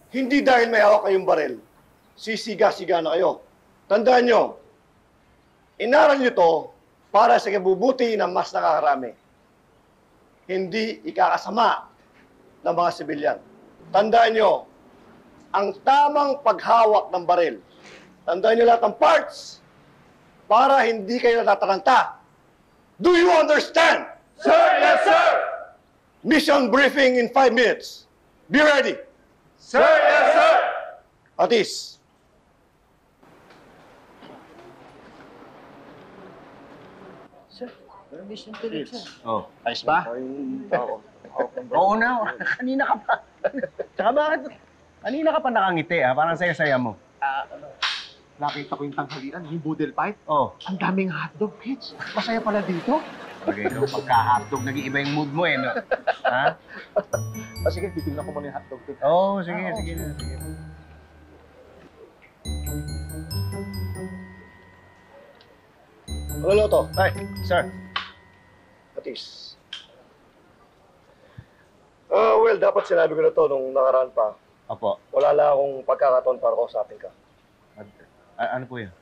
Hindi dahil may hawak kayong baril, sisiga-siga na kayo. Tandaan nyo, inaral nyo to para sa kabubuti ng mas nakakarami. Hindi ikakasama ng mga sibilyan. Tandaan nyo, ang tamang paghawak ng baril. Tandaan nyo lahat ng parts para hindi kayo natataranta. Do you understand? Sir, yes, sir! Mission briefing in 5 minutes. Be ready. Sir, yes, sir! Atis. Sir, permission to leave, sir. Oh, ayos ba? Oo na. Kanina ka pa. Tsaka bakit? Kanina ka pa nakangiti, ha? Parang saya-saya mo. Nakita ko yung tanghalian, yung boodle fight. Oh. Ang daming hotdog, Pitch. Masaya pala dito. Okay, no? Pagka-hotdog, nag-iiba yung mood mo, eh, no? Ha? Sige, titignan ko muna yung hotdog. Oo, sige, sige. Loloto. Ay, sir. Atis. Well, dapat sinabi ko na to nung nakaraan pa. Opo. Wala lang akong pagkakataon para kausapin ka. Ano po yun?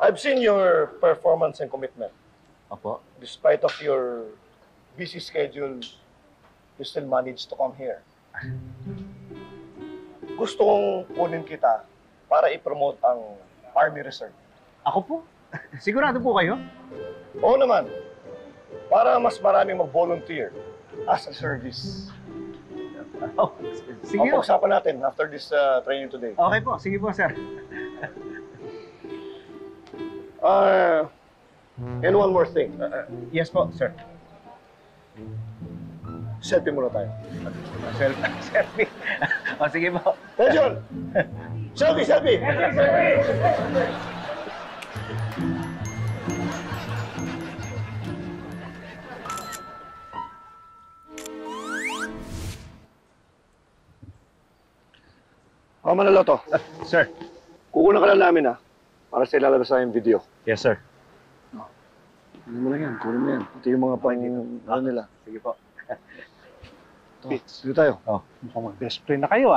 I've seen your performance and commitment. Opo. Despite of your busy schedule, you still managed to come here. Gusto kong kunin kita para i-promote ang Army Reserve. Ako po? Sigurado po kayo? Oo naman. Para mas maraming mag-volunteer as a service. Oh, sige po. Pag-usapan natin after this training today. Okay po, sige po, sir. And one more thing. Yes po, sir. Selfie muna tayo. Selfie. O, sige po. Attention! Selfie, selfie! Manaloto. Sir. Kukunan ka lang namin, para sa ilalabas sa yung video. Yes, sir. Kunin mo lang yan, kunin mo yan. Ito yung mga ano nila. Sige po. Dito tayo. Oh, mukhang mag-best friend na kayo,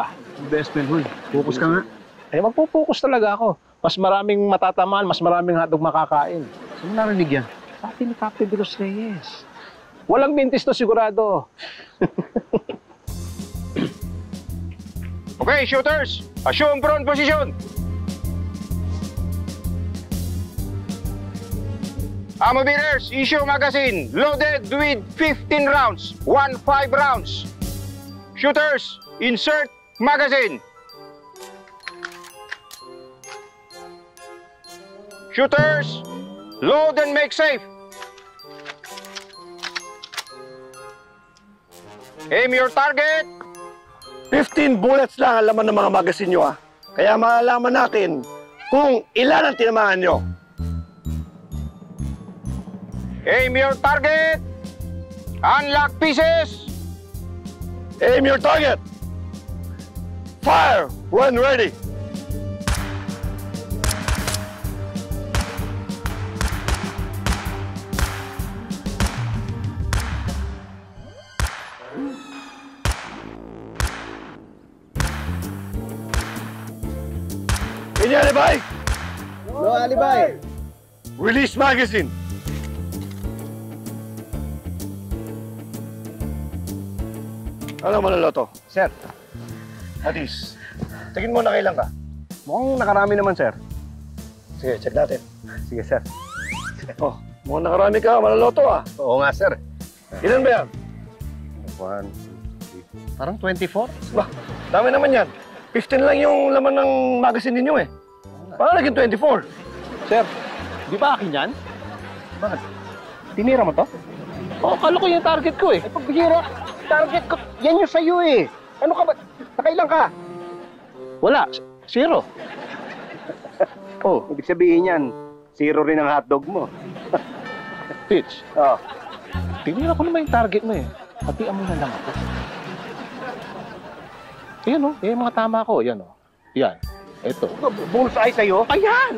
Best friend, Huy. Focus ka nga. Eh, magpo-focus talaga ako. Mas maraming matatamaan, mas maraming hotdog makakain. Saan mo narinig yan? Pati ni Captain De Los Reyes. Walang mintis to sigurado. Okay, shooters! Assume front position! Ammo bearers, issue magazine, loaded with 15 rounds, 15 rounds. Shooters, insert magazine. Shooters, load and make safe. Aim your target. 15 bullets lang ang laman ng mga magazine nyo, Kaya malalaman natin kung ilan ang tinamaan nyo. Aim your target. Unlock pieces. Aim your target. Fire when ready. Any alibi? No alibi. Release magazine. Ano Manaloto? Sir. Atis, tingin mo na kailan ka? Mukhang nakarami naman, sir. Sige, check natin. Sige, sir. Oh, mukhang nakarami ka, Manaloto, Oo nga, sir. Ilan ba yan? 1, 2, 3. Parang 24? Bah, dami naman yan. 15 lang yung laman ng magazine ninyo Parang naging 24. Sir, di ba akin yan? Bakit? Tinira mo to? Oo, kala ko yung target ko, Pagbihira, target ko, yan yung sa'yo, Ano ka ba? Nakailan ka? Wala, 0. Oh, ibig sabihin yan, 0 rin ang hotdog mo. Pitch, tinira ko naman yung target mo, Pati mo na lang ako. Yan, yung mga tama ko, yan, Yan, eto. Bullseye sa'yo? Ayan,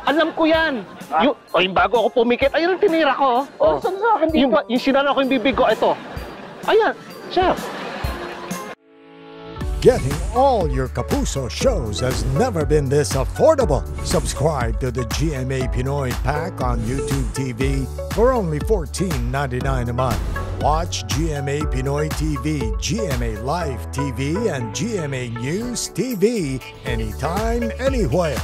alam ko yan. Yung bago ako pumikit, ayun ang tinira ko. Saan sa akin dito? Yung sinara ko yung bibig ko, ito. Ayan, sir. Getting all your Kapuso shows has never been this affordable. Subscribe to the GMA Pinoy Pack on YouTube TV for only $14.99 a month. Watch GMA Pinoy TV, GMA Live TV, and GMA News TV anytime, anywhere.